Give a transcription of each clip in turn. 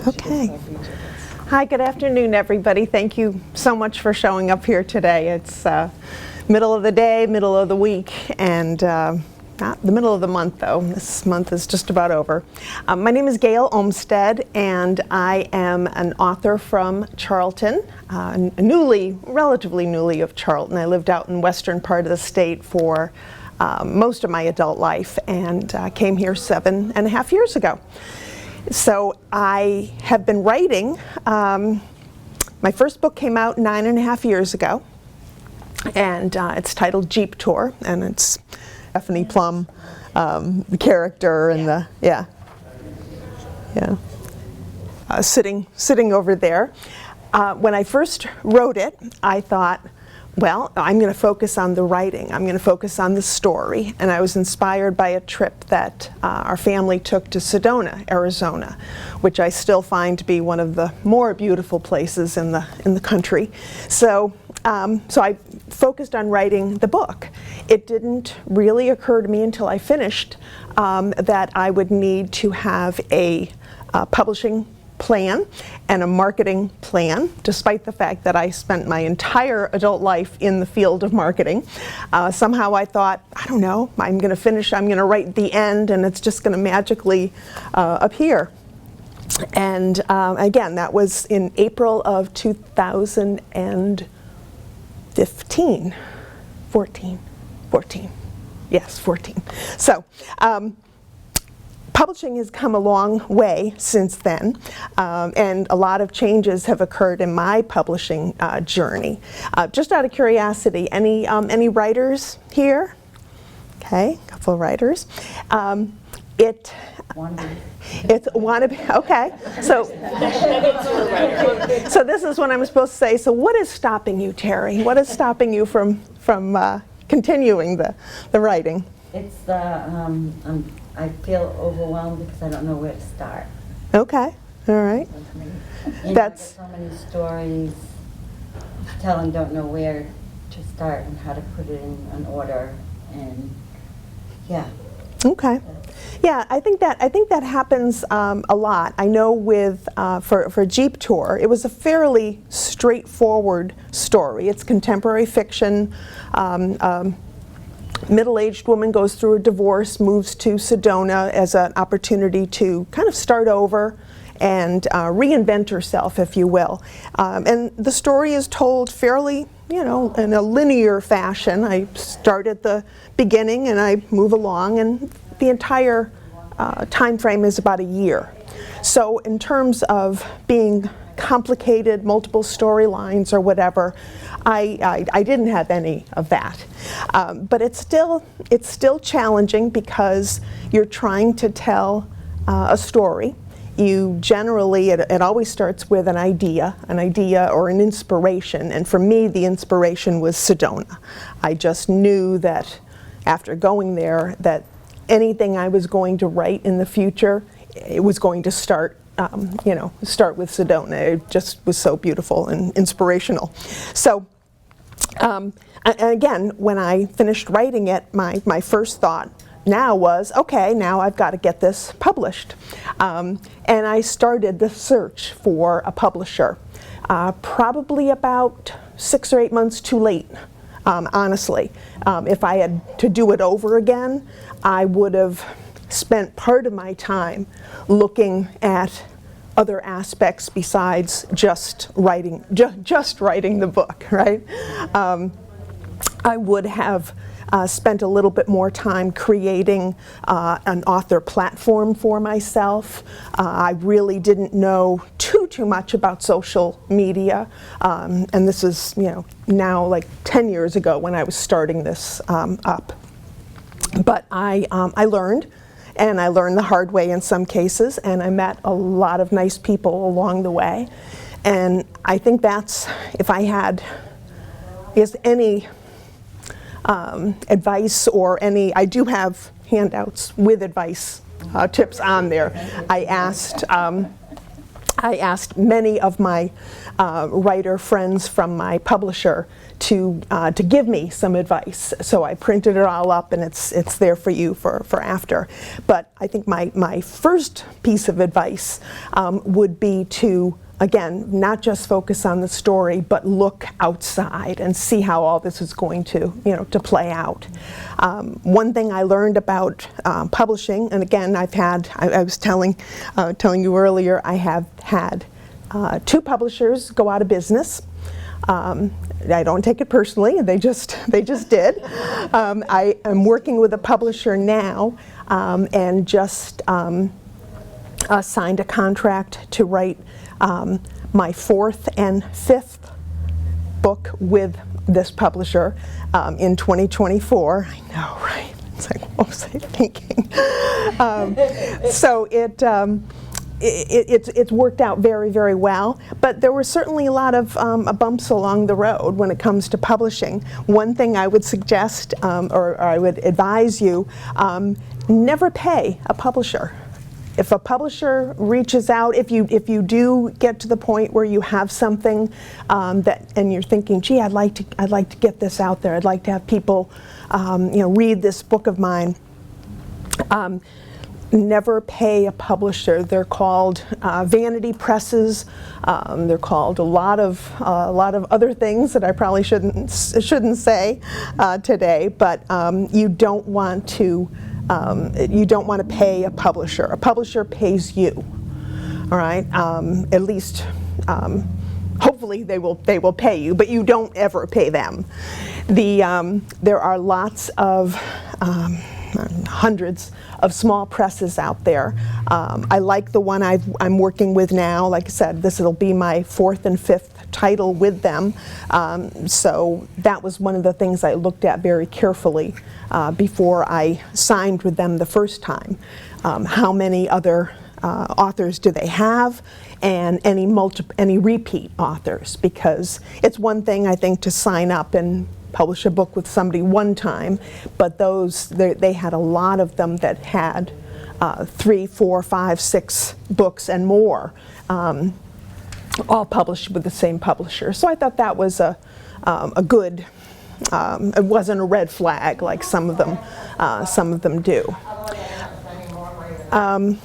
Okay. Hi, good afternoon, everybody. Thank you so much for showing up here today. It's middle of the day, middle of the week, and not the middle of the month, though. This month is just about over. My name is Gail Olmsted, and I am an author from Charlton, relatively newly of Charlton. I lived out in the western part of the state for most of my adult life, and came here 7.5 years ago. So I have been writing. My first book came out 9.5 years ago, and it's titled Jeep Tour, and it's Stephanie Plum, the character, and sitting over there. When I first wrote it, I thought, well, I'm going to focus on the writing. I'm going to focus on the story. And I was inspired by a trip that our family took to Sedona, Arizona, which I still find to be one of the more beautiful places in the country. So I focused on writing the book. It didn't really occur to me until I finished that I would need to have a publishing plan and a marketing plan, despite the fact that I spent my entire adult life in the field of marketing. Somehow I thought, I don't know, I'm going to write the end, and it's just going to magically appear. And again, that was in April of 2015. 14. Yes, 14. So, publishing has come a long way since then, and a lot of changes have occurred in my publishing journey. Just out of curiosity, any writers here? Okay, a couple of writers. It's wannabe. Okay, so this is what I'm supposed to say. So what is stopping you, Terry? What is stopping you from continuing the writing? It's I feel overwhelmed because I don't know where to start. Okay, all right. That's so many stories to tell and don't know where to start and how to put it in an order, and yeah. Okay. Yeah, I think that happens a lot. I know with for Jeep Tour, it was a fairly straightforward story. It's contemporary fiction. Middle-aged woman goes through a divorce, moves to Sedona as an opportunity to kind of start over and reinvent herself, if you will. And the story is told fairly, in a linear fashion. I start at the beginning and I move along, and the entire time frame is about a year. So in terms of being complicated, multiple storylines or whatever, I didn't have any of that. But it's still challenging because you're trying to tell a story. You generally, it always starts with an idea or an inspiration. And for me, the inspiration was Sedona. I just knew that after going there, that anything I was going to write in the future, it was going to start with Sedona. It just was so beautiful and inspirational. So, and again, when I finished writing it, my first thought now was, okay, now I've got to get this published. And I started the search for a publisher, probably about 6 or 8 months too late, honestly. If I had to do it over again, I would have spent part of my time looking at other aspects besides just writing the book, right? I would have spent a little bit more time creating an author platform for myself. I really didn't know too much about social media, and this is now like 10 years ago when I was starting this up. But I learned. And I learned the hard way in some cases, and I met a lot of nice people along the way. And I think that's, if I had any advice or any, I do have handouts with advice, tips on there. I I asked many of my writer friends from my publisher to give me some advice. So I printed it all up, and it's there for you for after. But I think my first piece of advice would be to, again, not just focus on the story, but look outside and see how all this is going to, to play out. One thing I learned about publishing, and again, I was telling you earlier, I have had 2 publishers go out of business. I don't take it personally; they just did. I am working with a publisher now, and just signed a contract to write my 4th and 5th book with this publisher in 2024. I know, right? It's like, what was I thinking? So it's worked out very, very well, but there were certainly a lot of bumps along the road when it comes to publishing. One thing I would suggest, or I would advise you, never pay a publisher. If a publisher reaches out, if you do get to the point where you have something and you're thinking, gee, I'd like to get this out there. I'd like to have people, read this book of mine. Never pay a publisher. They're called vanity presses. They're called a lot of other things that I probably shouldn't say today. But you don't want to. You don't want to pay a publisher. A publisher pays you, all right? At least, hopefully they will pay you, but you don't ever pay them. There are lots of hundreds of small presses out there. I like the one I'm working with now. Like I said, this will be my 4th and 5th title with them. So that was one of the things I looked at very carefully before I signed with them the first time. How many other authors do they have, and any repeat authors? Because it's one thing, I think, to sign up and publish a book with somebody one time, but they had a lot of them that had 3, 4, 5, 6 books and more, all published with the same publisher. So I thought that was a good. It wasn't a red flag like some of them do.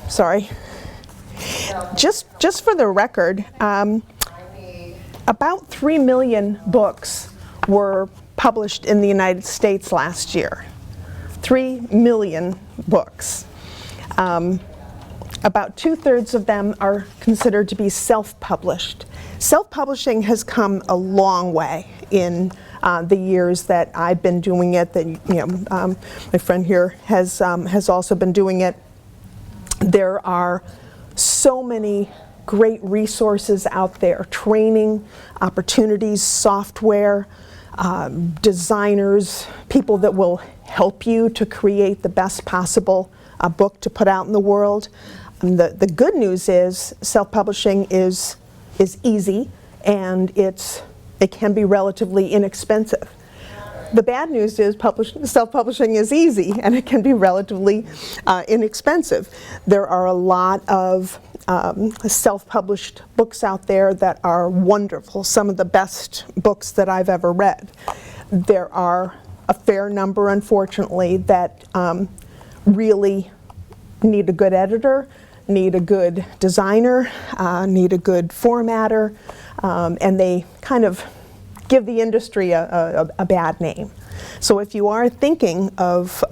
Sorry. Just for the record, about 3 million books were published in the United States last year. 3 million books. About 2/3 of them are considered to be self-published. Self-publishing has come a long way in the years that I've been doing it. My friend here has also been doing it. There are so many great resources out there: training, opportunities, software, designers, people that will help you to create the best possible book to put out in the world. The good news is self-publishing is easy, and it can be relatively inexpensive. The bad news is self-publishing is easy, and it can be relatively inexpensive. There are a lot of self-published books out there that are wonderful, some of the best books that I've ever read. There are a fair number, unfortunately, that really need a good editor, need a good designer, need a good formatter, and they kind of give the industry a bad name. So if you are thinking of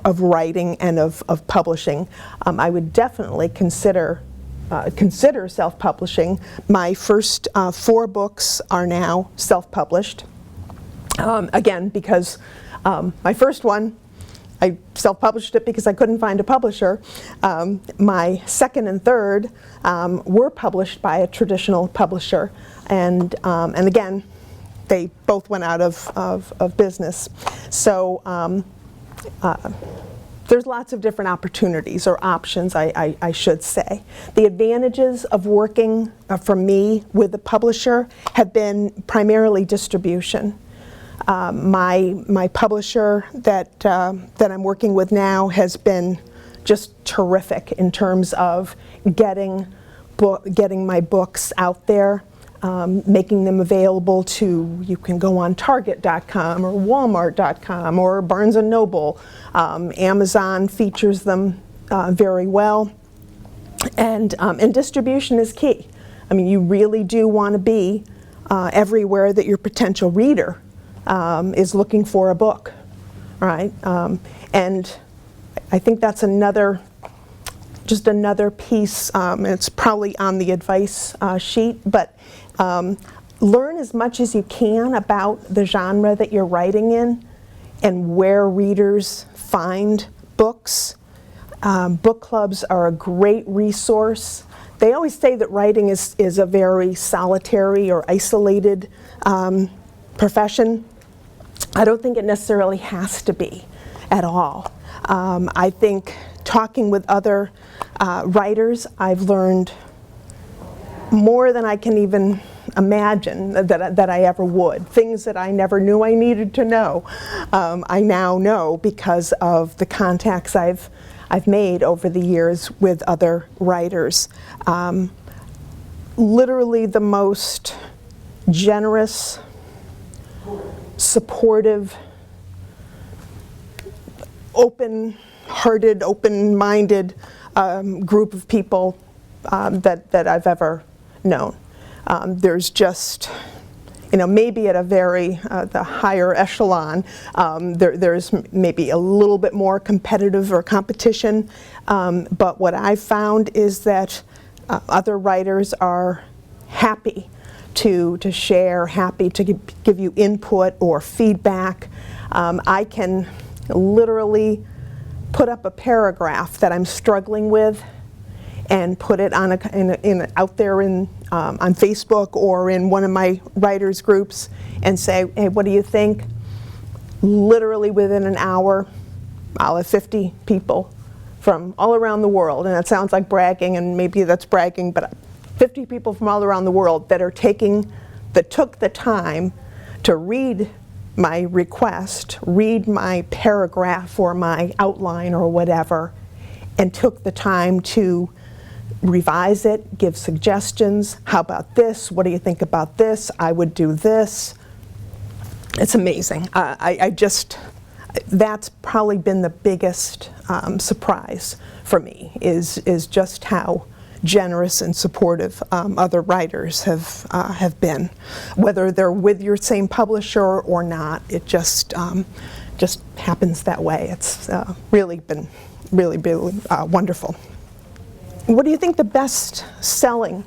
writing and of publishing, I would definitely consider self-publishing. My first 4 books are now self-published. Again, because my first one, I self-published it because I couldn't find a publisher. My second and third were published by a traditional publisher, and again, they both went out of business. So there's lots of different opportunities, or options, I should say. The advantages of working for me with a publisher have been primarily distribution. My publisher that I'm working with now has been just terrific in terms of getting getting my books out there, making them available you can go on Target.com or Walmart.com or Barnes & Noble. Amazon features them very well. And distribution is key. I mean, you really do want to be everywhere that your potential reader is looking for a book, right? And I think that's just another piece, and it's probably on the advice sheet, but learn as much as you can about the genre that you're writing in and where readers find books. Book clubs are a great resource. They always say that writing is a very solitary or isolated profession. I don't think it necessarily has to be at all. I think talking with other writers, I've learned more than I can even imagine that I ever would. Things that I never knew I needed to know, I now know because of the contacts I've made over the years with other writers. Literally the most generous, supportive, open-hearted, open-minded group of people that I've ever known. There's just, maybe at a the higher echelon, there's maybe a little bit more competitive or competition, but what I've found is that other writers are happy to share, happy to give you input or feedback. I can literally put up a paragraph that I'm struggling with and put it on out there on Facebook or in one of my writers groups and say, hey, what do you think? Literally within an hour, I'll have 50 people from all around the world, and that sounds like bragging, and maybe that's bragging, but 50 people from all around the world that took the time to read my request, read my paragraph or my outline or whatever, and took the time to revise it, give suggestions. How about this? What do you think about this? I would do this. It's amazing. That's probably been the biggest surprise for me is just how generous and supportive other writers have been, whether they're with your same publisher or not. It just happens that way. It's really been really wonderful. What do you think the best-selling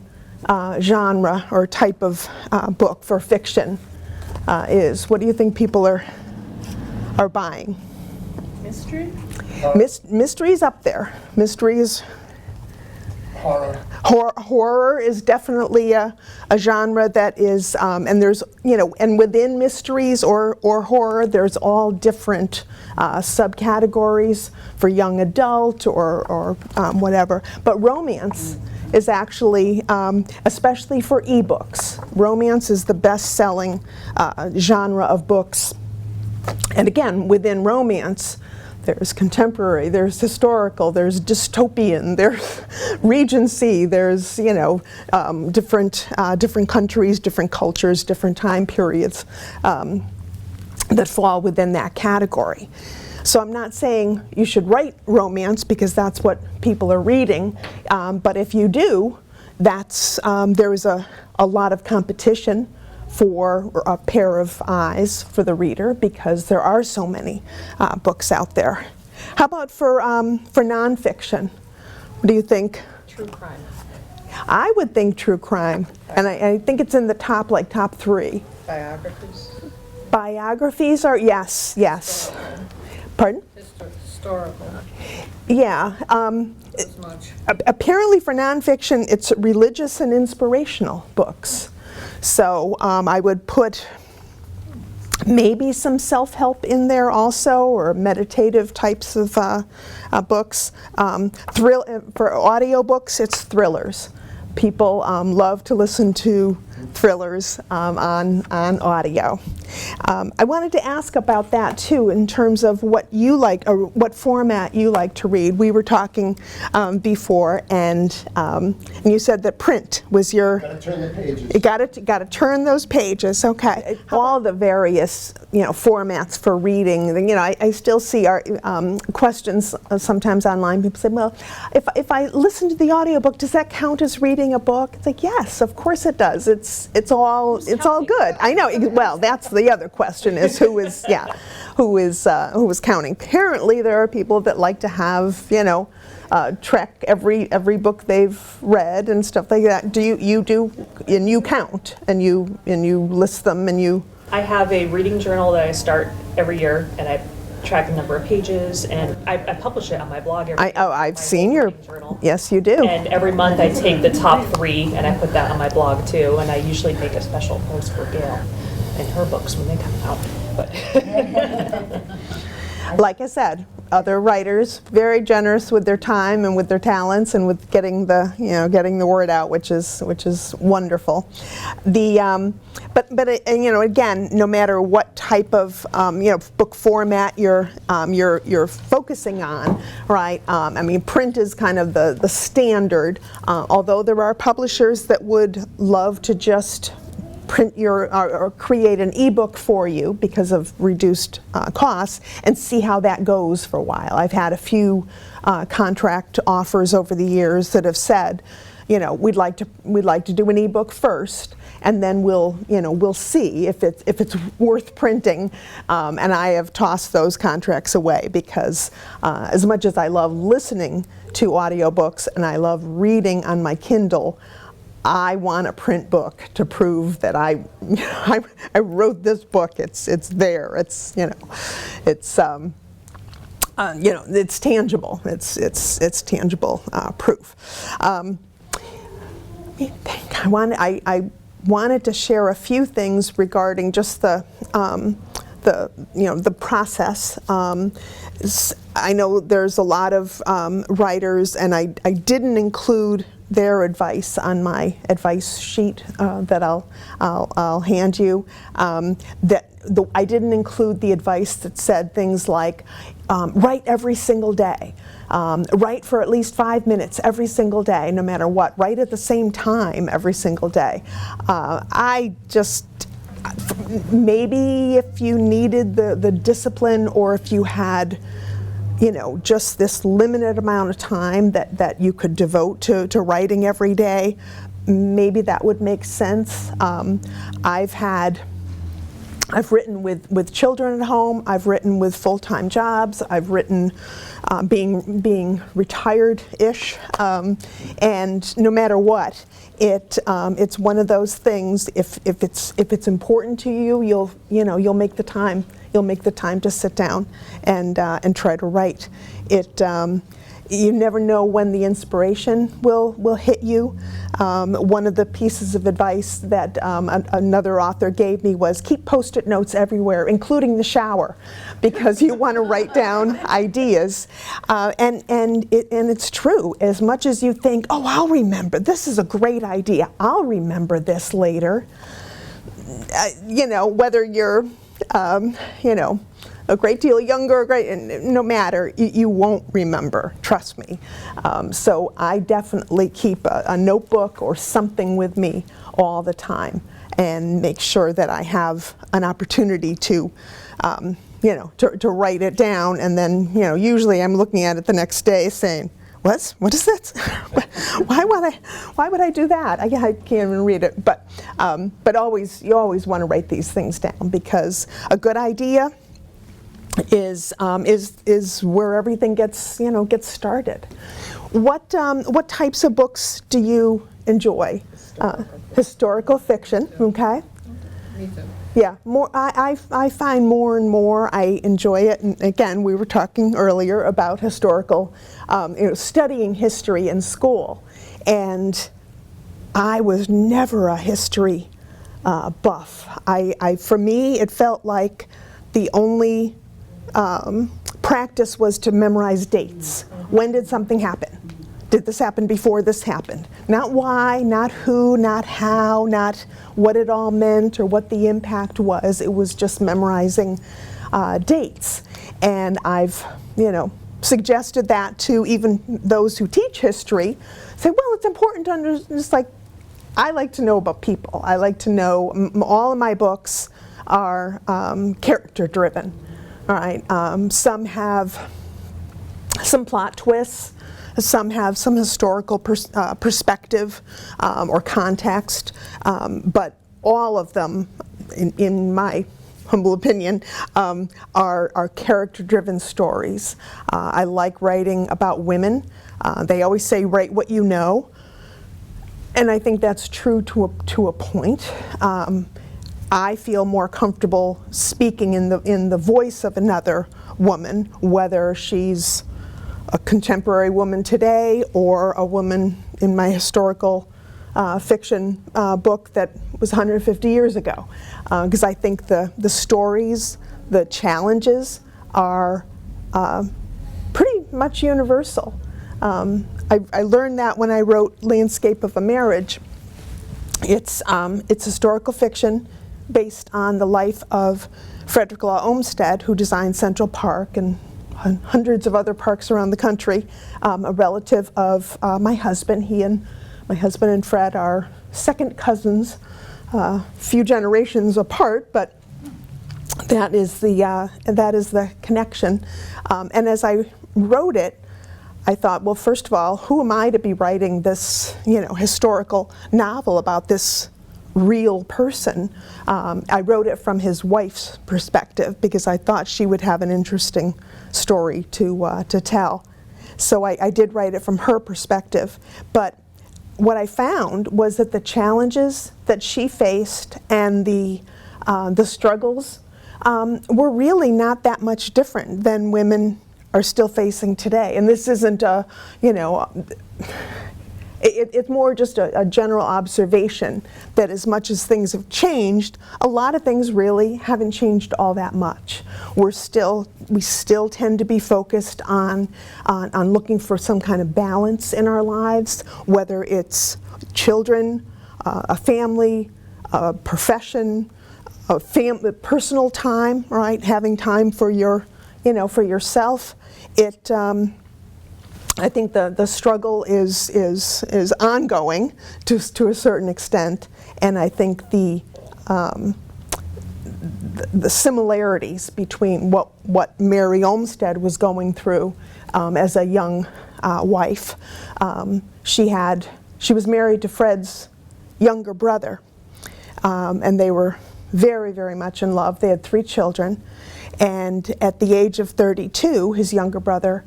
genre or type of book for fiction is? What do you think people are buying? Mystery? Mystery's up there. Mystery's Horror. Horror is definitely a genre that is, and there's, and within mysteries or horror, there's all different subcategories for young adult or whatever. But romance is actually, especially for ebooks, romance is the best-selling genre of books. And again, within romance, there's contemporary, there's historical, there's dystopian, there's Regency, there's different countries, different cultures, different time periods that fall within that category. So I'm not saying you should write romance because that's what people are reading, but if you do, there is a lot of competition for a pair of eyes for the reader because there are so many books out there. How about for nonfiction? What do you think? True crime. I would think true crime, and I think it's in the top 3. Biographies. Biographies are, yes. Historical. Pardon? Historical. Yeah. As much. Apparently for nonfiction, it's religious and inspirational books. So I would put maybe some self-help in there also, or meditative types of books. For audiobooks, it's thrillers. People love to listen to thrillers on audio. I wanted to ask about that too, in terms of what you like, or what format you like to read. We were talking before, and you said that print was your. Got to turn the pages. You got to turn those pages. Okay. All the various formats for reading. I still see our questions sometimes online. People say, well, if I listen to the audiobook, does that count as reading a book? It's like, yes, of course it does. It's all good. I know. Well, that's the other question, is who is counting. Apparently, there are people that like to have track every book they've read and stuff like that. Do you do, and you count, and you list them, and you. I have a reading journal that I start every year, and I track the number of pages, and I publish it on my blog every year. I've seen your journal. Yes, you do. And every month I take the top 3 and I put that on my blog too, and I usually make a special post for Gail and her books when they come out. But like I said, other writers very generous with their time and with their talents and with getting the word out, which is wonderful. But again, no matter what type of book format you're focusing on, right? Print is kind of the standard. Although there are publishers that would love to just print or create an ebook for you because of reduced costs, and see how that goes for a while. I've had a few contract offers over the years that have said, we'd like to do an ebook first, and then we'll see if it's worth printing. And I have tossed those contracts away, because as much as I love listening to audiobooks and I love reading on my Kindle, I want a print book to prove that I wrote this book. It's there. It's tangible. It's tangible proof. I wanted to share a few things regarding just the process. I know there's a lot of writers, and I didn't include their advice on my advice sheet that I'll hand you. I didn't include the advice that said things like, write every single day. Write for at least 5 minutes every single day, no matter what. Write at the same time every single day. Maybe if you needed the discipline, or if you had just this limited amount of time that you could devote to writing every day, maybe that would make sense. I've written with children at home. I've written with full-time jobs. I've written being retired-ish, and no matter what, it's one of those things. If it's important to you, you'll make the time. You'll make the time to sit down and try to write. You never know when the inspiration will hit you. One of the pieces of advice that another author gave me was, keep Post-it notes everywhere, including the shower, because you want to write down ideas. And it's true. As much as you think, oh, I'll remember, this is a great idea, I'll remember this later. Whether you're a great deal younger, no matter, you won't remember, trust me. So I definitely keep a notebook or something with me all the time, and make sure that I have an opportunity to write it down, and then, usually I'm looking at it the next day saying, what is this? Why would I do that? I can't even read it. But you always want to write these things down, because a good idea is where everything gets started. What types of books do you enjoy? Historical fiction. Okay. Me too. Yeah, more. I find more and more I enjoy it. And again, we were talking earlier about historical, studying history in school, and I was never a history buff. For me, it felt like the only practice was to memorize dates. When did something happen? did this happen before this happened? Not why, not who, not how, not what it all meant or what the impact was. It was just memorizing dates. And I've, suggested that to even those who teach history. Say, well, it's important to understand, just like, I like to know about people. I like to know, all of my books are character driven, all right? Some have some plot twists, some have some historical perspective or context, but all of them, in my humble opinion, are character-driven stories. I like writing about women. They always say, write what you know. And I think that's true to a point. I feel more comfortable speaking in the voice of another woman, whether she's a contemporary woman today or a woman in my historical fiction book that was 150 years ago. Because I think the stories, the challenges are pretty much universal. I learned that when I wrote Landscape of a Marriage. It's historical fiction based on the life of Frederick Law Olmsted, who designed Central Park and hundreds of other parks around the country, a relative of my husband. My husband and Fred are second cousins, few generations apart, but that is the connection. And as I wrote it, I thought, well, first of all, who am I to be writing this, historical novel about this real person? I wrote it from his wife's perspective because I thought she would have an interesting story to tell. So I did write it from her perspective. But what I found was that the challenges that she faced and the struggles were really not that much different than women are still facing today. And this isn't it's more just a general observation that as much as things have changed, a lot of things really haven't changed all that much. We still tend to be focused on looking for some kind of balance in our lives, whether it's children, a family, a profession, personal time, right? Having time for for yourself. I think the struggle is ongoing to a certain extent, and I think the similarities between what Mary Olmsted was going through as a young wife. She was married to Fred's younger brother, and they were very, very much in love. They had 3 children, and at the age of 32, his younger brother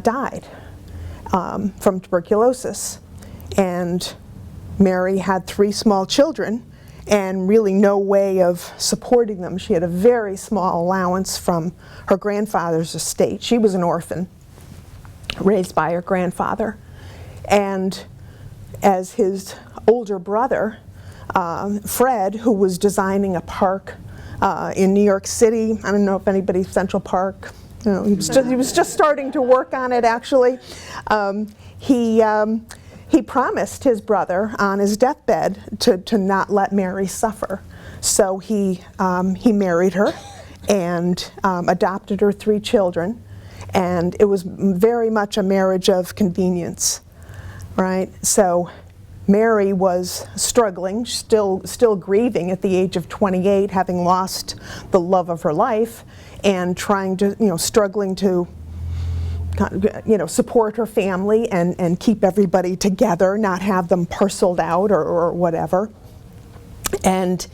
died from tuberculosis. And Mary had 3 small children and really no way of supporting them. She had a very small allowance from her grandfather's estate. She was an orphan, raised by her grandfather. And as his older brother, Fred, who was designing a park in New York City, I don't know if anybody's Central Park, he was just starting to work on it actually. He promised his brother on his deathbed to not let Mary suffer. So he married her and adopted her 3 children, and it was very much a marriage of convenience, right? So Mary was struggling, still grieving at the age of 28, having lost the love of her life, and trying to, struggling to, support her family and keep everybody together, not have them parceled out or whatever. And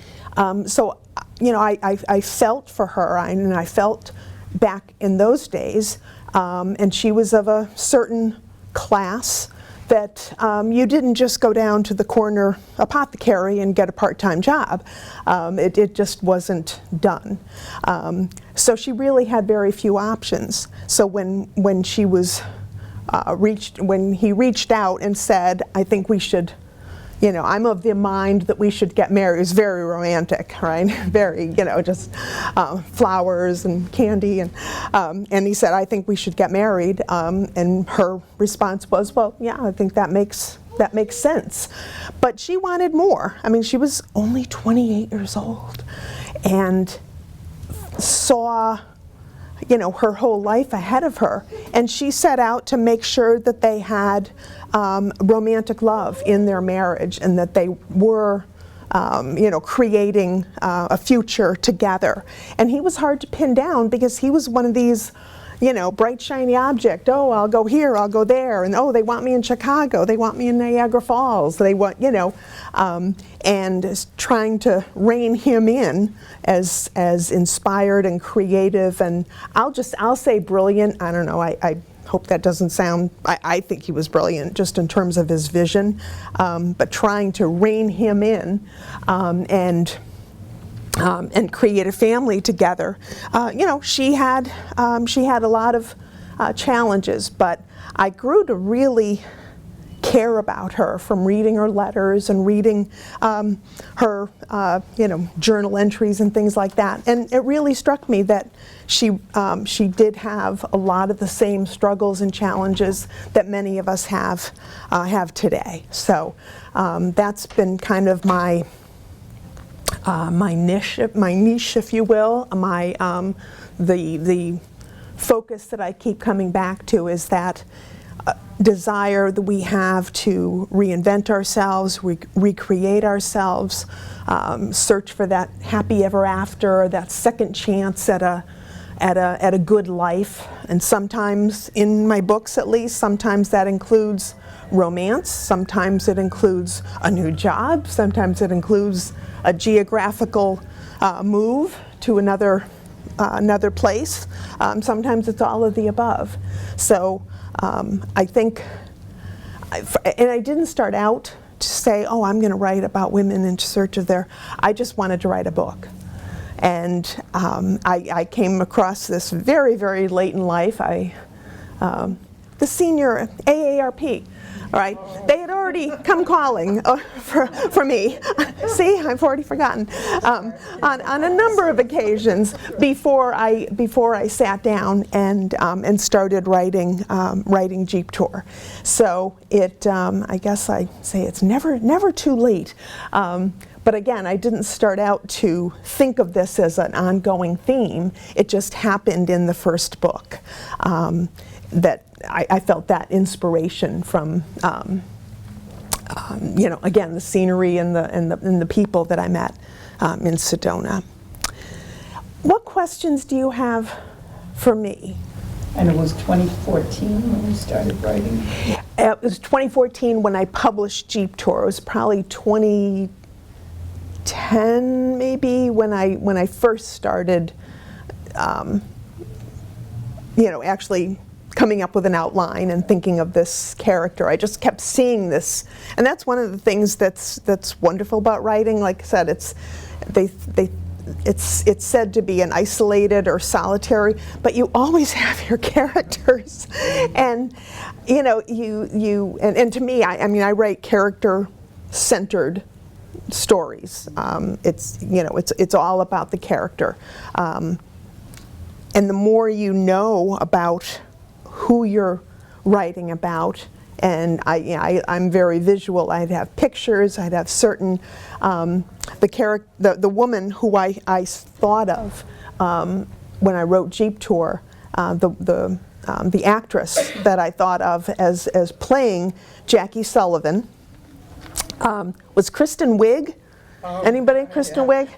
so, I felt for her, and I felt back in those days, and she was of a certain class that you didn't just go down to the corner apothecary and get a part-time job. It just wasn't done. So she really had very few options. So when he reached out and said, I think we should, I'm of the mind that we should get married. It was very romantic, right? Very, just flowers and candy. And he said, I think we should get married. And her response was, well, yeah, I think that makes sense. But she wanted more. I mean, she was only 28 years old and saw her whole life ahead of her, and she set out to make sure that they had romantic love in their marriage, and that they were creating a future together. And he was hard to pin down because he was one of these bright shiny object. Oh, I'll go here, I'll go there, and oh, they want me in Chicago, they want me in Niagara Falls, they want, and trying to rein him in as inspired and creative, and I'll say brilliant. I don't know, I hope that doesn't sound, I think he was brilliant just in terms of his vision, but trying to rein him in and create a family together. She had a lot of challenges, but I grew to really care about her from reading her letters and reading her journal entries and things like that. And it really struck me that she did have a lot of the same struggles and challenges that many of us have today. So that's been kind of my niche, if you will. The focus that I keep coming back to is that desire that we have to reinvent ourselves, recreate ourselves, search for that happy ever after, that second chance at a good life. And sometimes, in my books at least, sometimes that includes romance, sometimes it includes a new job, sometimes it includes a geographical move to another place. Sometimes it's all of the above. So I think, and I didn't start out to say, oh, I'm going to write about women in search of I just wanted to write a book. And I came across this very, very late in life. The senior AARP, all right? They had already come calling for me. See, I've already forgotten. On a number of occasions before I sat down and started writing Jeep Tour. So I guess I say it's never too late. But again, I didn't start out to think of this as an ongoing theme. It just happened in the first book that I felt that inspiration from, again, the scenery and the people that I met in Sedona. What questions do you have for me? And it was 2014 when you started writing? It was 2014 when I published Jeep Tour. It was probably 2010 maybe when I first started, actually coming up with an outline and thinking of this character. I just kept seeing this, and that's one of the things that's wonderful about writing. Like I said, it's said to be an isolated or solitary, but you always have your characters, and and to me, I write character-centered stories. It's all about the character, and the more you know about who you're writing about, and I'm very visual. I'd have pictures. I'd have certain the woman who I thought of when I wrote Jeep Tour, the actress that I thought of as playing Jackie Sullivan was Kristen Wiig. Anybody? Kristen Wiig?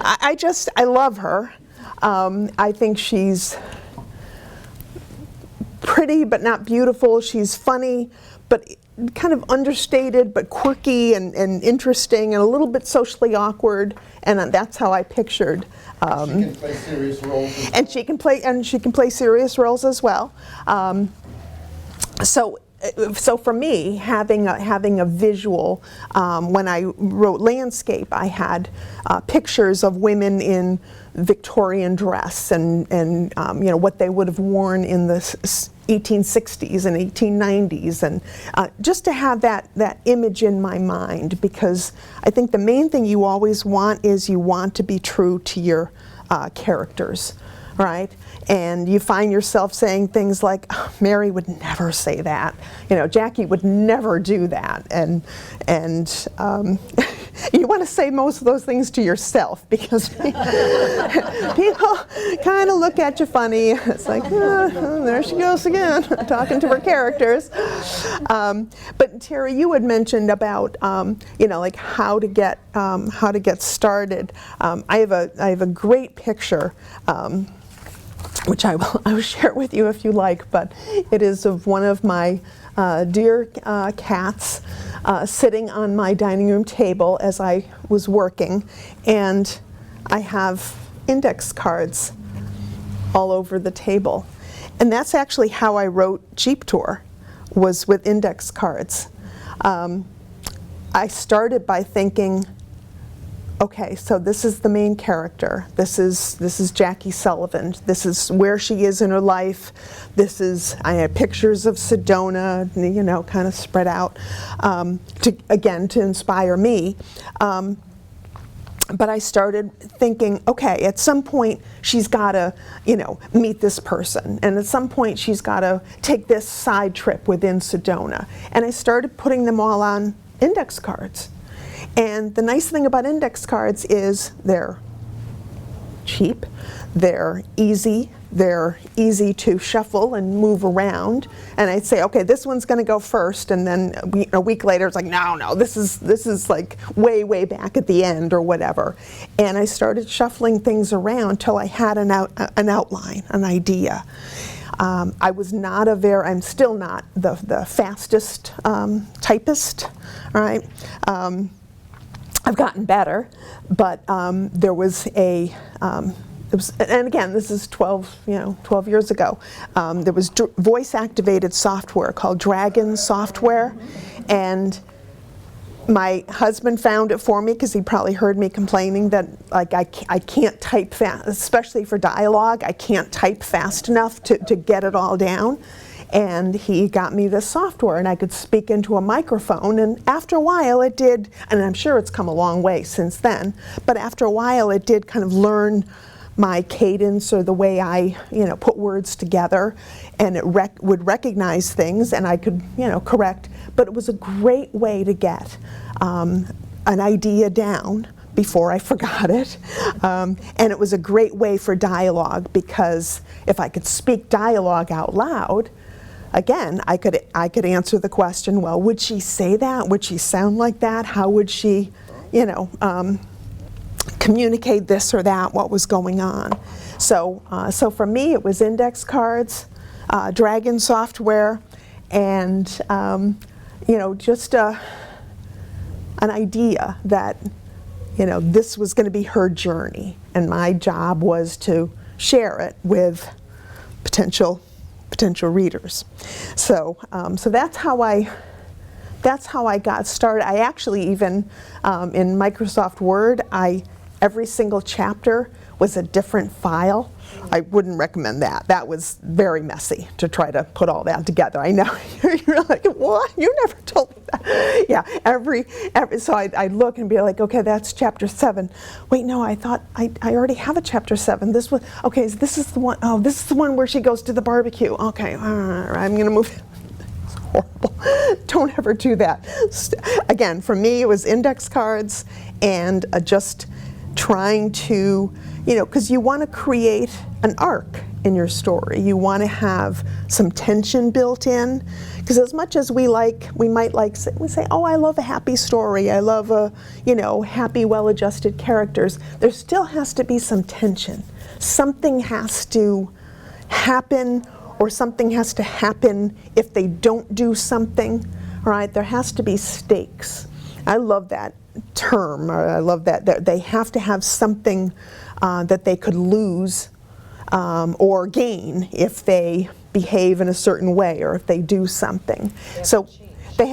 I love her. I think she's pretty but not beautiful. She's funny but kind of understated but quirky and interesting and a little bit socially awkward, and that's how I pictured. She can play serious roles. And she can play serious roles as well. So so for me, having a visual, when I wrote landscape, I had pictures of women in Victorian dress and what they would have worn in the 1860s and 1890s, and just to have that image in my mind, because I think the main thing you always want is you want to be true to your characters, right? And you find yourself saying things like, oh, Mary would never say that, Jackie would never do that, and you want to say most of those things to yourself, because people kind of look at you funny. It's like, oh, there she goes again, talking to her characters. But Terry, you had mentioned about like how to get started. I have a great picture. Which I will share with you if you like, but it is of one of my dear cats sitting on my dining room table as I was working, and I have index cards all over the table. And that's actually how I wrote Jeep Tour, was with index cards. I started by thinking, okay, so this is the main character. This is Jackie Sullivan. This is where she is in her life. I had pictures of Sedona, kind of spread out, to inspire me. But I started thinking, okay, at some point she's got to, meet this person, and at some point she's got to take this side trip within Sedona. And I started putting them all on index cards. And the nice thing about index cards is they're cheap, they're easy to shuffle and move around. And I'd say, okay, this one's going to go first, and then a week later it's like, no, this is like way back at the end or whatever. And I started shuffling things around till I had an outline, an idea. I'm still not the fastest typist, right? I've gotten better, but there was and again, this is 12 years ago. There was voice-activated software called Dragon software, and my husband found it for me because he probably heard me complaining that I can't type fast, especially for dialogue. I can't type fast enough to get it all down. And he got me this software, and I could speak into a microphone, and after a while it did, and I'm sure it's come a long way since then, but after a while it did kind of learn my cadence or the way I put words together, and it would recognize things, and I could correct. But it was a great way to get an idea down before I forgot it, and it was a great way for dialogue, because if I could speak dialogue out loud, again, I could answer the question, well, would she say that? Would she sound like that? How would she, communicate this or that, what was going on? So for me, it was index cards, Dragon software, and, just an idea that, this was going to be her journey, and my job was to share it with potential readers. So that's how I got started. I actually even in Microsoft Word, every single chapter was a different file. I wouldn't recommend that. That was very messy to try to put all that together. I know you're like, what? You never told me that. Yeah, every so I'd look and be like, okay, that's chapter 7. Wait, no, I thought I already have a chapter 7. This was okay. This is the one. Oh, this is the one where she goes to the barbecue. Okay, I'm gonna move. It's horrible. Don't ever do that. Again, for me, it was index cards and just trying to, because you want to create an arc in your story. You want to have some tension built in, because as much as we might say, oh, I love a happy story, I love happy, well-adjusted characters. There still has to be some tension. Something has to happen, or something has to happen if they don't do something, right? There has to be stakes. I love that term. I love that they have to have something that they could lose or gain if they behave in a certain way, or if they do something. So they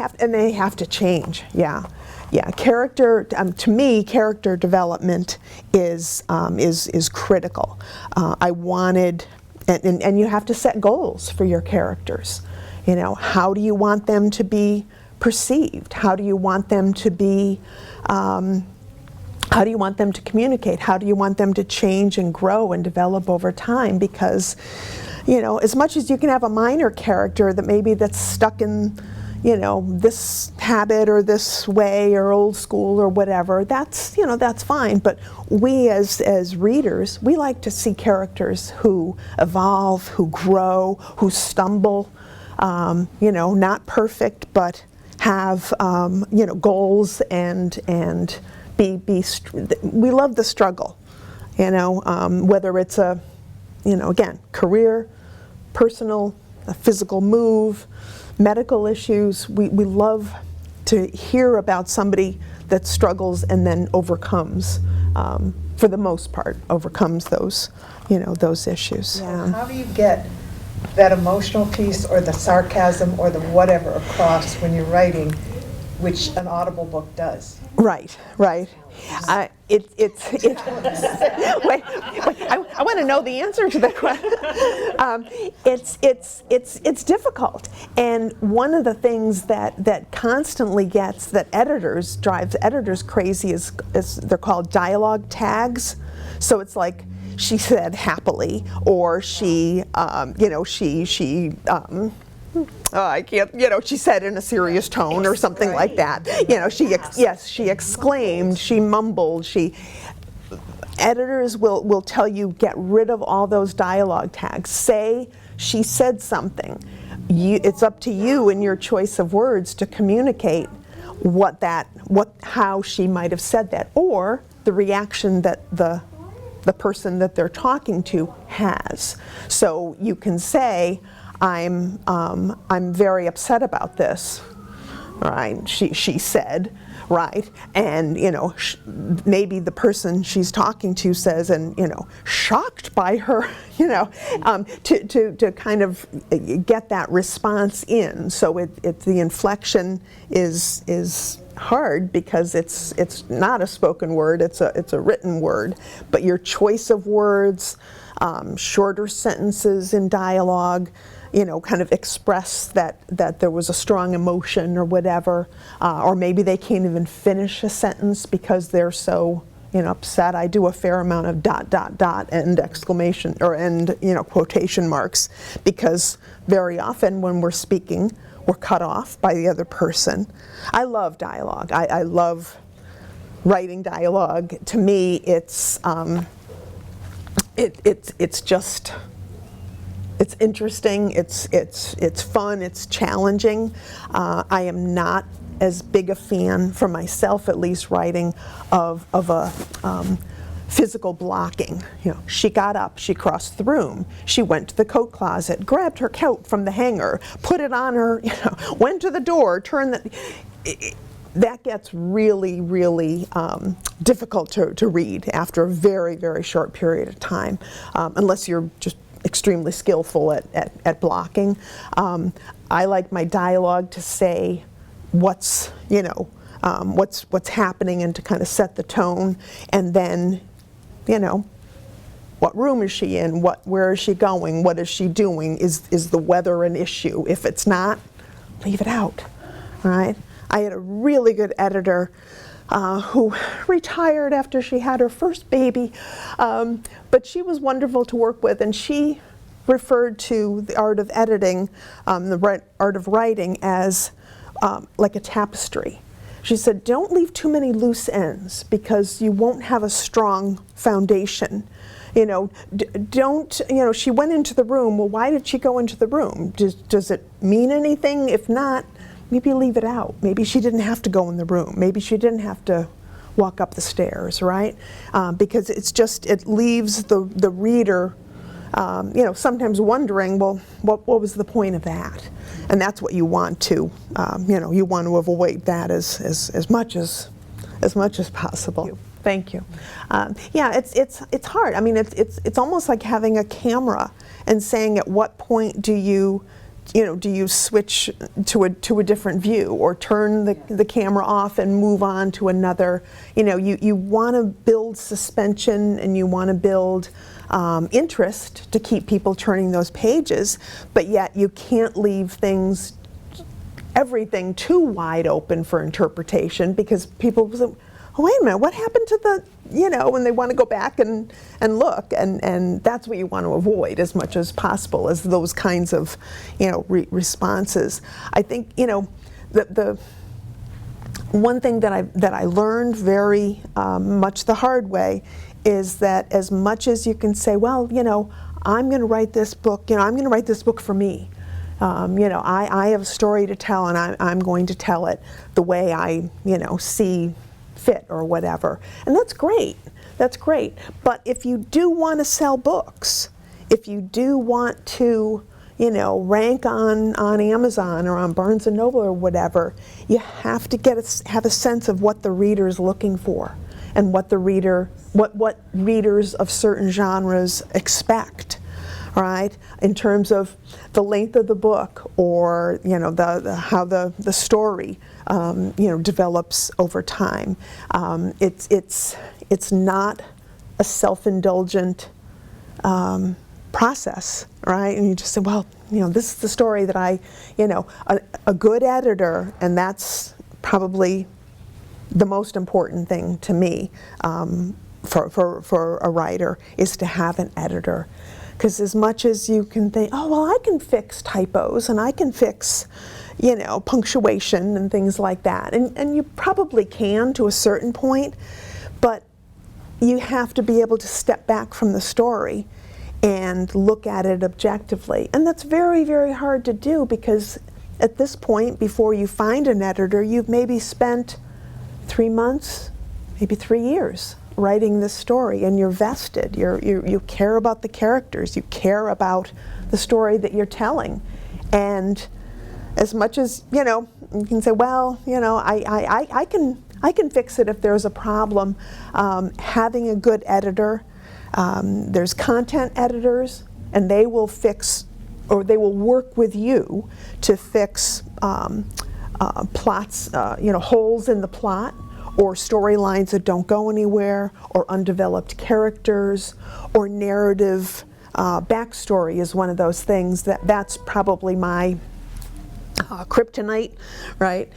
have to change. Yeah. Character, to me, character development is critical. I wanted, and you have to set goals for your characters. You know, how do you want them to be perceived? How do you want them to be? How do you want them to communicate? How do you want them to change and grow and develop over time? Because, you know, as much as you can have a minor character that maybe that's stuck in, you know, this habit or this way or old school or whatever, that's, you know, that's fine. But we as readers, we like to see characters who evolve, who grow, who stumble, you know, not perfect, but have, you know, goals and we love the struggle, you know, whether it's a, you know, again, career, personal, a physical move, medical issues. We love to hear about somebody that struggles and then overcomes, for the most part, overcomes those, you know, those issues. How do you get that emotional piece or the sarcasm or the whatever across when you're writing, which an audible book does? Right. Wait, I want to know the answer to that question. It's difficult, and one of the things that constantly drives editors crazy is they're called dialogue tags. So it's like, she said happily, or she, you know, I can't, you know, she said in a serious tone or something like that. You know, she exclaimed, she mumbled, editors will tell you, get rid of all those dialogue tags. Say she said something. It's up to you in your choice of words to communicate how she might have said that, or the reaction that the person that they're talking to has. So you can say, I'm very upset about this, right? She said, right? And, you know, maybe the person she's talking to says, and, you know, shocked by her, you know, to kind of get that response in. So the inflection is hard because it's not a spoken word, it's a written word. But your choice of words, shorter sentences in dialogue, you know, kind of express that there was a strong emotion or whatever, or maybe they can't even finish a sentence because they're so, you know, upset. I do a fair amount of ... end exclamation or end, you know, quotation marks, because very often when we're speaking, we're cut off by the other person. I love dialogue. I love writing dialogue. To me, it's just. It's interesting, it's fun, it's challenging. I am not as big a fan, for myself at least, writing of a physical blocking. You know, she got up, she crossed the room, she went to the coat closet, grabbed her coat from the hanger, put it on her, you know, went to the door, turned the... That gets really, really difficult to read after a very, very short period of time, unless you're just extremely skillful at blocking. I like my dialogue to say what's happening and to kind of set the tone, and then, you know, what room is she in? Where is she going? What is she doing? Is the weather an issue? If it's not, leave it out. All right. I had a really good editor who retired after she had her first baby, but she was wonderful to work with, and she referred to the art of editing, the art of writing, as like a tapestry. She said, don't leave too many loose ends because you won't have a strong foundation. You know, don't, you know, she went into the room. Well, why did she go into the room? Does it mean anything? If not, maybe leave it out. Maybe she didn't have to go in the room. Maybe she didn't have to walk up the stairs, right? Because it's just, it leaves the reader, you know, sometimes wondering, well, what was the point of that? And that's what you want to, you know, you want to avoid that as much as as much as possible. Thank you. Yeah, it's hard. I mean, it's almost like having a camera and saying at what point do you switch to a different view or turn the camera off and move on to another. You want to build suspension and you want to build interest to keep people turning those pages, but yet you can't leave everything too wide open for interpretation, because people say, oh, wait a minute, what happened to the, when they want to go back and look, and that's what you want to avoid as much as possible, as those kinds of, responses. I think, the one thing that I learned very much the hard way is that as much as you can say, well, I'm going to write this book, I'm going to write this book for me. I have a story to tell, and I'm going to tell it the way I, see fit or whatever. And that's great. That's great. But if you do want to sell books, if you do want to, rank on Amazon or on Barnes & Noble or whatever, you have to have a sense of what the reader's looking for and what what readers of certain genres expect. Right, in terms of the length of the book, or how the story develops over time. It's not a self-indulgent process, right? And you just say, well, this is the story that a good editor, and that's probably the most important thing to me for a writer, is to have an editor. Because as much as you can think, oh, well, I can fix typos and I can fix, punctuation and things like that. And you probably can to a certain point, but you have to be able to step back from the story and look at it objectively. And that's very, very hard to do, because at this point, before you find an editor, you've maybe spent 3 months, maybe 3 years writing this story, and you're vested. You care about the characters. You care about the story that you're telling. And as much as, you can say, well, I can fix it if there's a problem. Having a good editor, there's content editors, and they will fix, or they will work with you to fix plots, holes in the plot, or storylines that don't go anywhere, or undeveloped characters, or narrative backstory is one of those things that's probably my kryptonite, right?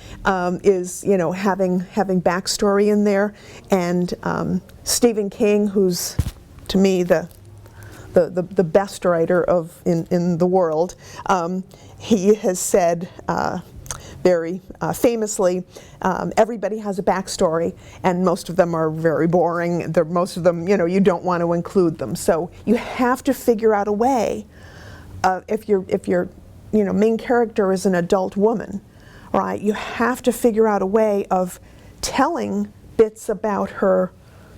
Is having backstory in there. And Stephen King, who's to me the best writer in the world, he has said very famously, everybody has a backstory, and most of them are very boring. Most of them, you don't want to include them. So you have to figure out a way. If your main character is an adult woman, right? You have to figure out a way of telling bits about her,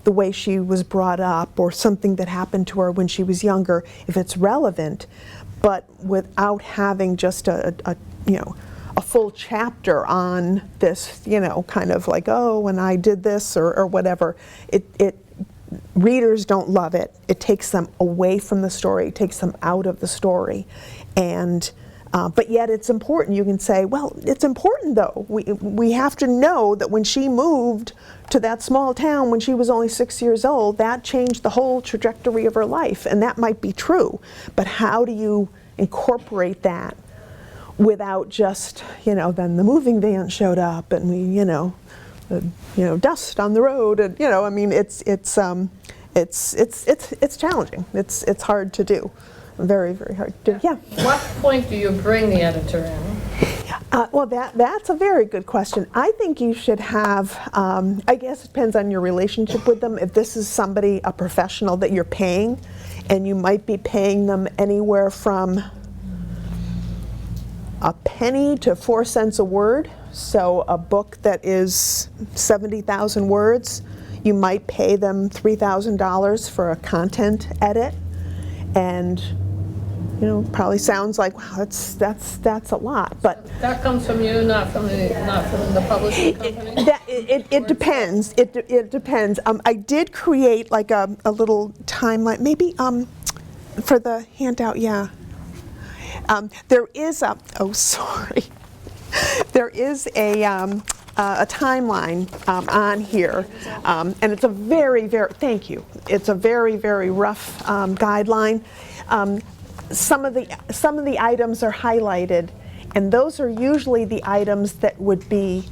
the way she was brought up, or something that happened to her when she was younger, if it's relevant, but without having just a full chapter on this, kind of like, oh, when I did this or whatever. Readers don't love it. It takes them away from the story. It takes them out of the story. And but yet it's important. You can say, well, it's important though. We have to know that when she moved to that small town when she was only 6 years old, that changed the whole trajectory of her life. And that might be true. But how do you incorporate that without just, then the moving van showed up and we, dust on the road, and I mean, it's challenging. It's hard to do, very, very hard to do. Yeah. What point do you bring the editor in? Well, that's a very good question. I think you should have. I guess it depends on your relationship with them. If this is a professional that you're paying, and you might be paying them anywhere from a penny to 4 cents a word. So a book that is 70,000 words, you might pay them $3,000 for a content edit, and probably sounds like, wow, that's a lot, but That comes from you, not from the publishing company? It depends. It depends. I did create like a little timeline, maybe for the handout. Yeah. There is a. Oh, sorry. There is a timeline on here, and it's a very, very. Thank you. It's a very, very rough guideline. Some of the items are highlighted. And those are usually the items that would be,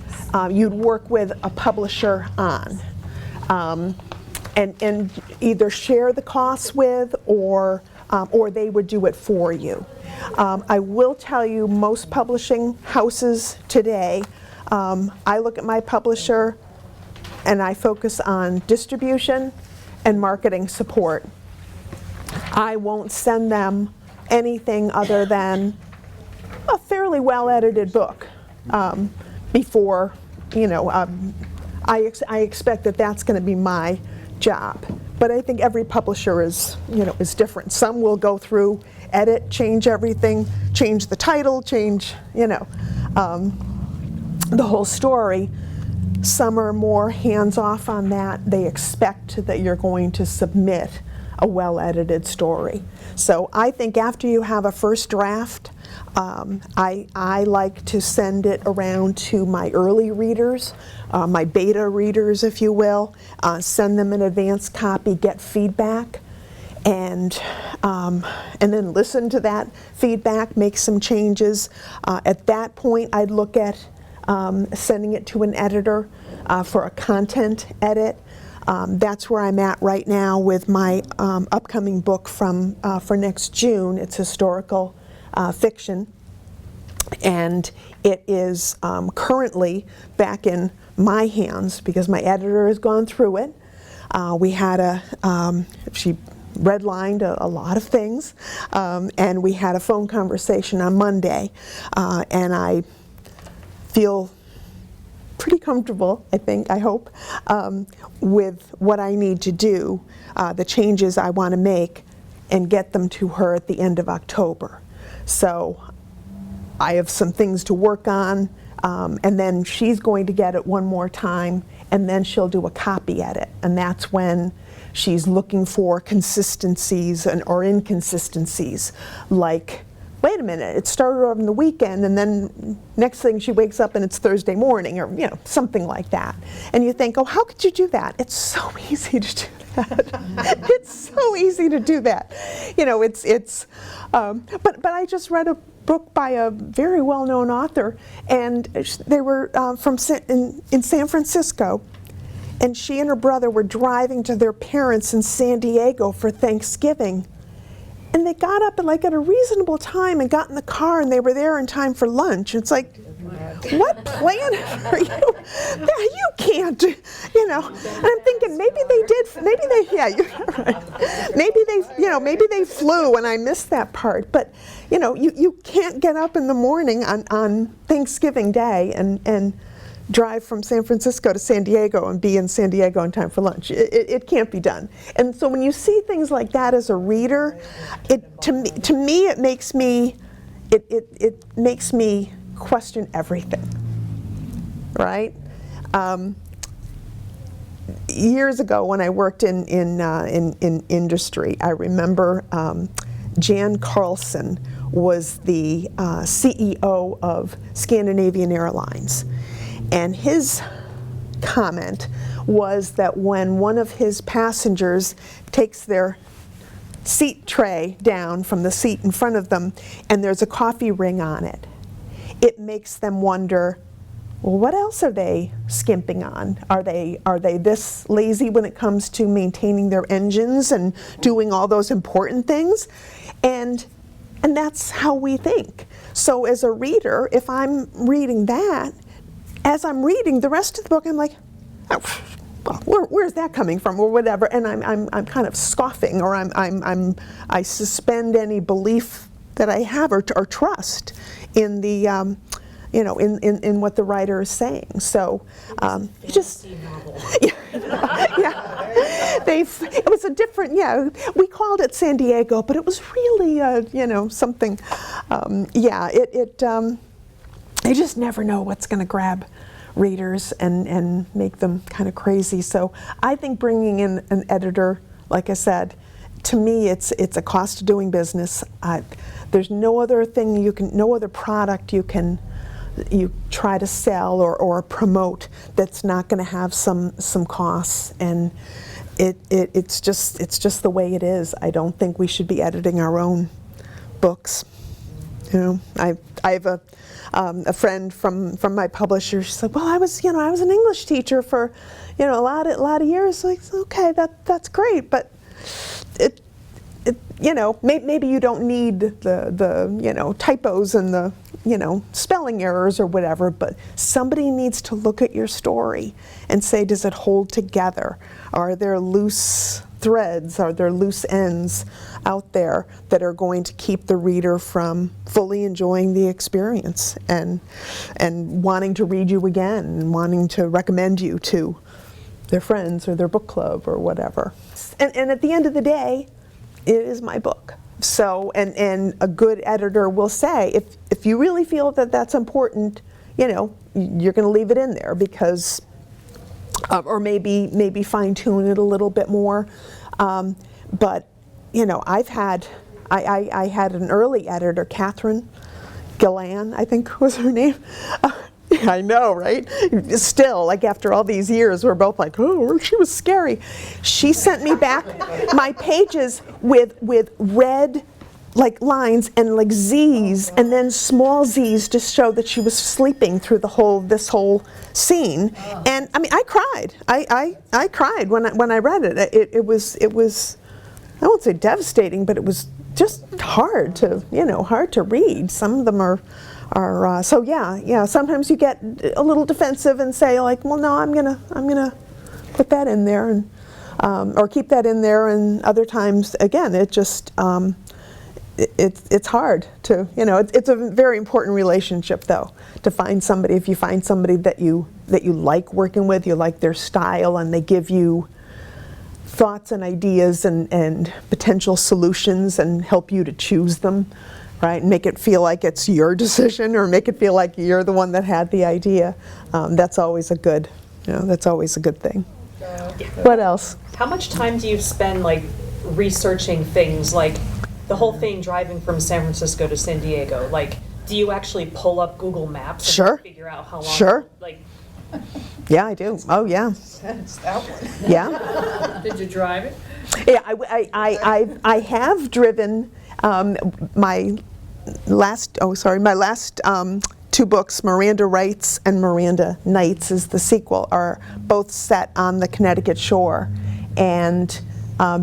you'd work with a publisher on. And either share the costs with, or they would do it for you. I will tell you, most publishing houses today, I look at my publisher and I focus on distribution and marketing support. I won't send them anything other than a fairly well-edited book before, I expect that that's going to be my job. But I think every publisher is different. Some will go through, edit, change everything, change the title, change, the whole story. Some are more hands-off on that. They expect that you're going to submit a well-edited story. So I think after you have a first draft, I like to send it around to my early readers, my beta readers, if you will, send them an advance copy, get feedback, and then listen to that feedback, make some changes. At that point, I'd look at sending it to an editor for a content edit. That's where I'm at right now with my upcoming book for next June. It's historical fiction, and it is currently back in my hands because my editor has gone through it. We had she redlined a lot of things, and we had a phone conversation on Monday, and I feel pretty comfortable, I hope, with what I need to do, the changes I want to make, and get them to her at the end of October. So I have some things to work on, and then she's going to get it one more time, and then she'll do a copy edit, and that's when she's looking for consistencies or inconsistencies, like, wait a minute, it started on the weekend, and then next thing she wakes up and it's Thursday morning, or something like that. And you think, oh, how could you do that? It's so easy to do that. It's so easy to do that. But I just read a book by a very well-known author, and they were in San Francisco, and she and her brother were driving to their parents in San Diego for Thanksgiving. And they got up at a reasonable time and got in the car, and they were there in time for lunch. It's like, what planet are you? You can't, And I'm thinking maybe you're right. Maybe they flew and I missed that part. But, you can't get up in the morning on Thanksgiving Day and drive from San Francisco to San Diego and be in San Diego in time for lunch. It can't be done. And so when you see things like that as a reader, to me it makes me question everything, right? Years ago when I worked in industry, I remember Jan Carlson was the CEO of Scandinavian Airlines. And his comment was that when one of his passengers takes their seat tray down from the seat in front of them and there's a coffee ring on it, it makes them wonder, well, what else are they skimping on? Are they this lazy when it comes to maintaining their engines and doing all those important things? And that's how we think. So as a reader, if I'm reading that, as I'm reading the rest of the book, I'm like, oh, well, where's that coming from, or whatever, and I'm kind of scoffing, or I suspend any belief that I have or trust in the in what the writer is saying. So it just it was a different we called it San Diego, but it was really something you just never know what's going to grab readers and make them kind of crazy. So I think bringing in an editor, like I said, to me it's a cost of doing business. There's no other thing no other product you try to sell or promote that's not going to have some costs, and it's just the way it is. I don't think we should be editing our own books. You know, I have a friend from my publisher. She said, "Well, I was an English teacher for, a lot of years." Like, okay, that's great, but maybe you don't need the typos and the spelling errors or whatever, but somebody needs to look at your story and say, does it hold together? Are there loose threads? Are there loose ends out there that are going to keep the reader from fully enjoying the experience and wanting to read you again and wanting to recommend you to their friends or their book club or whatever? And at the end of the day, it is my book. So, and a good editor will say, if you really feel that that's important, you're going to leave it in there because, or maybe fine tune it a little bit more. But, I had an early editor, Catherine Gillan, I think was her name. I know, right? Still, like after all these years, we're both like, oh, she was scary. She sent me back my pages with red lines and Z's and then small Z's to show that she was sleeping through this whole scene. And I mean, I cried. I cried when I read it. It was I won't say devastating, but it was just hard to read. Some of them are so yeah. Sometimes you get a little defensive and say like, well, no, I'm gonna put that in there and or keep that in there. And other times, again, it just it's hard to it's a very important relationship though to find somebody. If you find somebody that you like working with, you like their style, and they give you thoughts and ideas and potential solutions and help you to choose them. Right, and make it feel like it's your decision, or make it feel like you're the one that had the idea. That's always a good, that's always a good thing. What else? How much time do you spend researching things, like the whole thing driving from San Francisco to San Diego? Like, do you actually pull up Google Maps and Sure. figure out how long? Sure. Yeah, I do. Oh yeah. Sense, that one. Yeah. Did you drive it? Yeah, I have driven my last two books, Miranda Writes and Miranda Nights, is the sequel, are both set on the Connecticut shore, and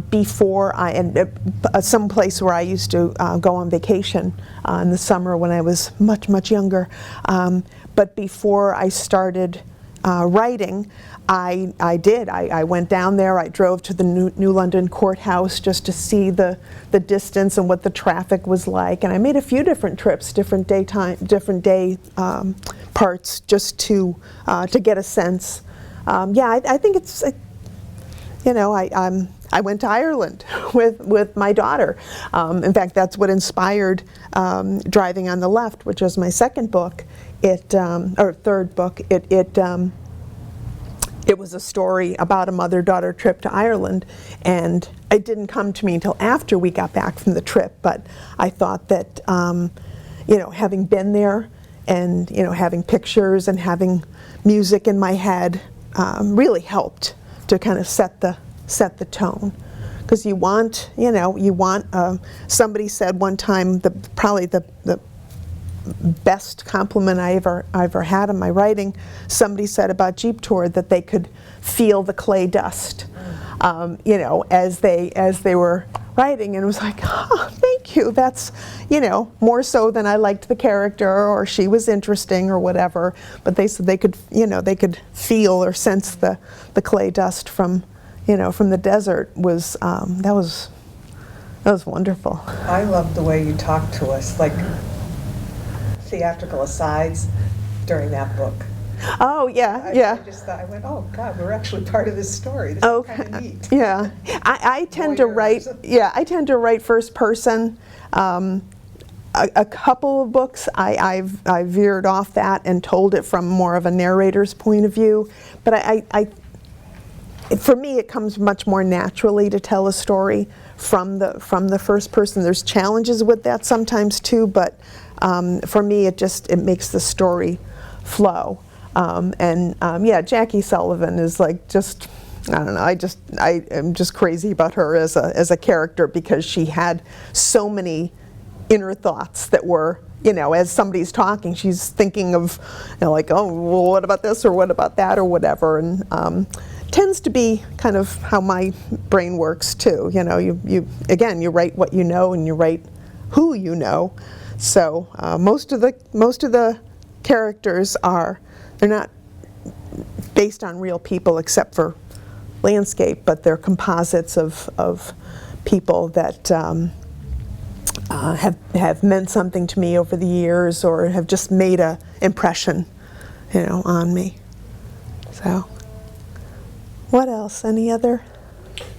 before some place where I used to go on vacation in the summer when I was much younger. But before I started writing, I went down there. I drove to the New London courthouse just to see the distance and what the traffic was like, and I made a few different trips, different day parts, just to get a sense. I think it's I went to Ireland with my daughter. In fact, that's what inspired Driving on the Left, which was my second book. Or third book. It was a story about a mother-daughter trip to Ireland, and it didn't come to me until after we got back from the trip. But I thought that, having been there, and having pictures and having music in my head, really helped to kind of set the tone. Because you want somebody said one time, probably the best compliment I ever had in my writing, somebody said about Jeep Tour that they could feel the clay dust, as they were writing, and it was like, oh, thank you. That's, more so than I liked the character or she was interesting or whatever. But they said they could feel or sense the clay dust from the desert. That was wonderful. I love the way you talk to us, like theatrical asides during that book. Oh, yeah, yeah. I just thought, I went, oh God, we're actually part of this story. This is kind of neat. Yeah, I tend to write. Yeah, I tend to write first person. a couple of books, I veered off that and told it from more of a narrator's point of view. But for me, it comes much more naturally to tell a story from the first person. There's challenges with that sometimes too, but for me, it makes the story flow. Yeah, Jackie Sullivan is like just, I don't know, I am just crazy about her as a character, because she had so many inner thoughts that were, as somebody's talking, she's thinking of, like, oh, well, what about this, or what about that, or whatever, and tends to be kind of how my brain works too. You write what you know, and you write who you know. So most of the characters they're not based on real people except for landscape, but they're composites of people that have meant something to me over the years, or have just made an impression, on me. So, what else? Any other?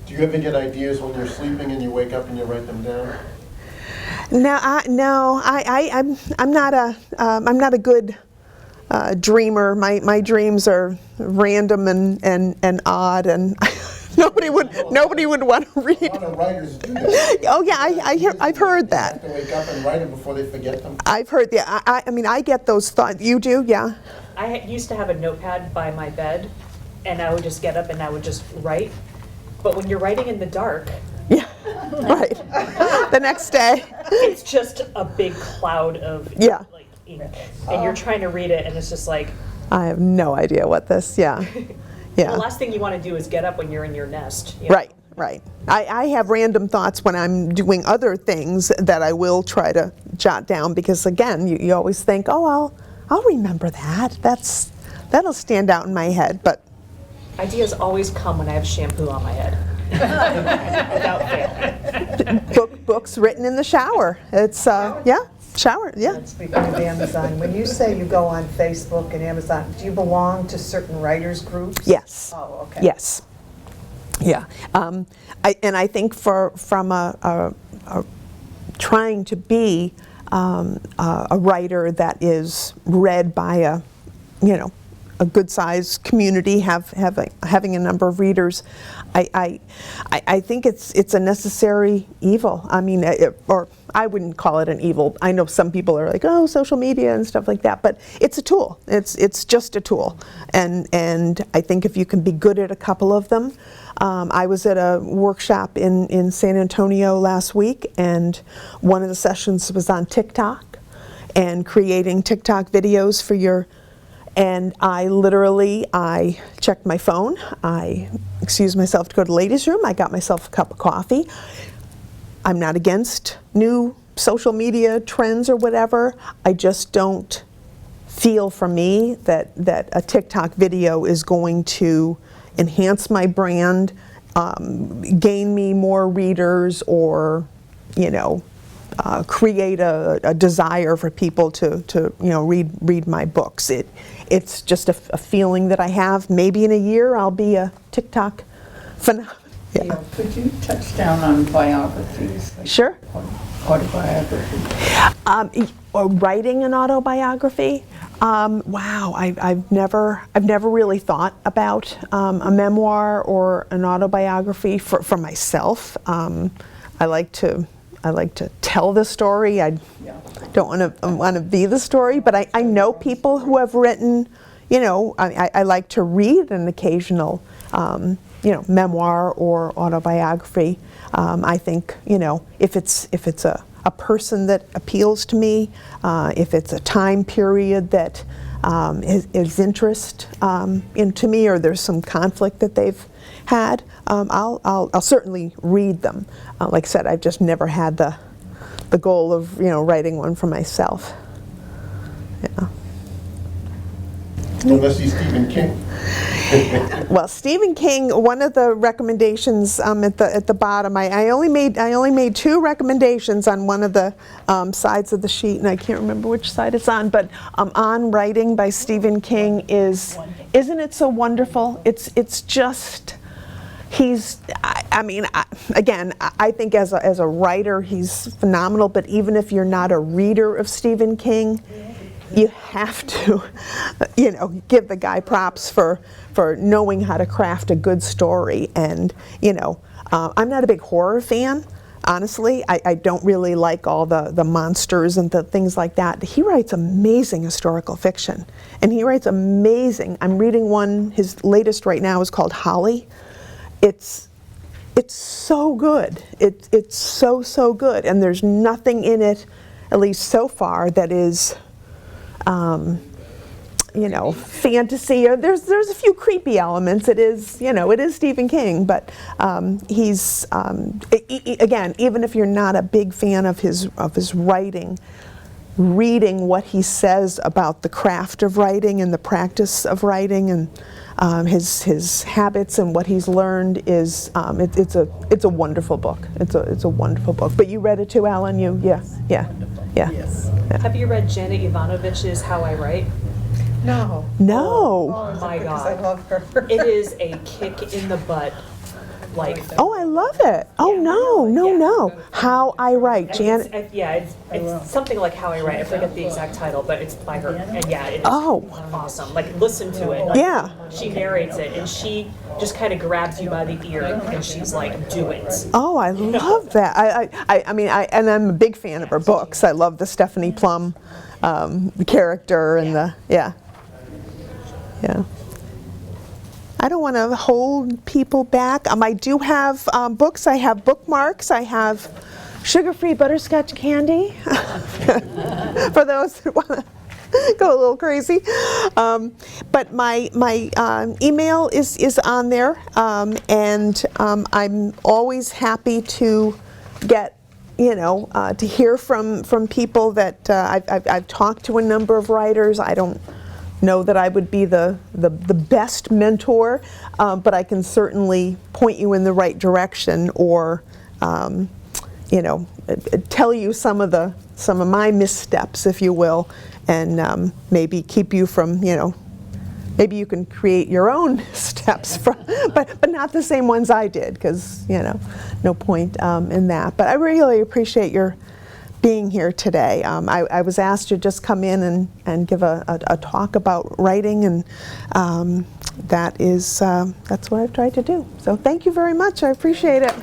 Do you ever get ideas when you're sleeping and you wake up and you write them down? I'm not a good dreamer. My dreams are random and odd, and nobody would want to read. A lot of writers do that. Oh yeah, I've heard that. They have to wake up and write them before they forget them. I've heard that. I mean, I get those thoughts. You do, yeah? I used to have a notepad by my bed, and I would just get up and I would just write. But when you're writing in the dark, Yeah, right. The next day. it's just a big cloud of Yeah. like ink, and you're trying to read it, and it's just like, I have no idea what this. Yeah, yeah. the last thing you want to do is get up when you're in your nest. you know? Right, right. I have random thoughts when I'm doing other things that I will try to jot down, because again, you always think, oh, I'll remember that. That'll stand out in my head. But Ideas always come when I have shampoo on my head. Without fail. books written in the shower. It's shower. Yeah. Speaking of Amazon, when you say you go on Facebook and Amazon, do you belong to certain writers groups? Yes. Oh, okay. Yes. Yeah. I think from a trying to be a writer that is read by a good-sized community, having a number of readers, I think it's a necessary evil. I mean, or I wouldn't call it an evil. I know some people are like, oh, social media and stuff like that, but it's a tool. It's just a tool, and I think if you can be good at a couple of them. I was at a workshop in San Antonio last week, and one of the sessions was on TikTok and creating TikTok videos for your. And I checked my phone, I excused myself to go to the ladies' room, I got myself a cup of coffee. I'm not against new social media trends or whatever, I just don't feel for me that a TikTok video is going to enhance my brand, gain me more readers, or, create a desire for people to read my books. It's just a feeling that I have. Maybe in a year I'll be a TikTok phenomenon. Yeah. Gail, could you touch down on biographies? Like Sure. Autobiography. Or writing an autobiography. Wow, I've never really thought about a memoir or an autobiography for myself. I like to tell the story. I don't want to be the story, but I know people who have written. I like to read an occasional memoir or autobiography. I think if it's a person that appeals to me, if it's a time period that is interest into me, or there's some conflict that they've had, I'll certainly read them. Like I said, I've just never had the goal of writing one for myself. Yeah. Unless he's Stephen King. Well, Stephen King, one of the recommendations at the bottom, I only made 2 recommendations on one of the sides of the sheet, and I can't remember which side it's on, but On Writing by Stephen King isn't it so wonderful? It's just, Again, I think as a writer, he's phenomenal, but even if you're not a reader of Stephen King, you have to, give the guy props for knowing how to craft a good story. And, I'm not a big horror fan, honestly. I don't really like all the monsters and the things like that. He writes amazing historical fiction, and he writes amazing. I'm reading one, his latest right now is called Holly. It's so good. It's so good, and there's nothing in it, at least so far, that is, fantasy. Or there's a few creepy elements. It is Stephen King, but he's again, even if you're not a big fan of his writing, reading what he says about the craft of writing and the practice of writing and his habits and what he's learned is it's a wonderful book. It's a wonderful book. But you read it too, Alan? Yeah. Yes. Have you read Janet Ivanovich's How I Write? No. No. Oh, my because God. I love her. It is a kick in the butt. Like, Oh, I love it. Oh, no. How I Write, Janet. it's something like How I Write. I forget the exact title, but it's by her. And it's Oh. awesome. Like, listen to it. Like, Yeah. She narrates it, and she just kind of grabs you by the ear, and she's like, do it. Oh, I love that. And I'm a big fan of her books. I love the Stephanie Plum character and yeah. I don't want to hold people back. I do have books. I have bookmarks. I have sugar-free butterscotch candy for those who want to go a little crazy. But my email is on there, and I'm always happy to get to hear from people that I've talked to a number of writers. I don't know that I would be the best mentor, but I can certainly point you in the right direction, or tell you some of my missteps, if you will, and maybe keep you from maybe you can create your own steps from, but not the same ones I did, because no point in that. But I really appreciate your being here today. I was asked to just come in and give a talk about writing, and that's what I've tried to do. So thank you very much. I appreciate it.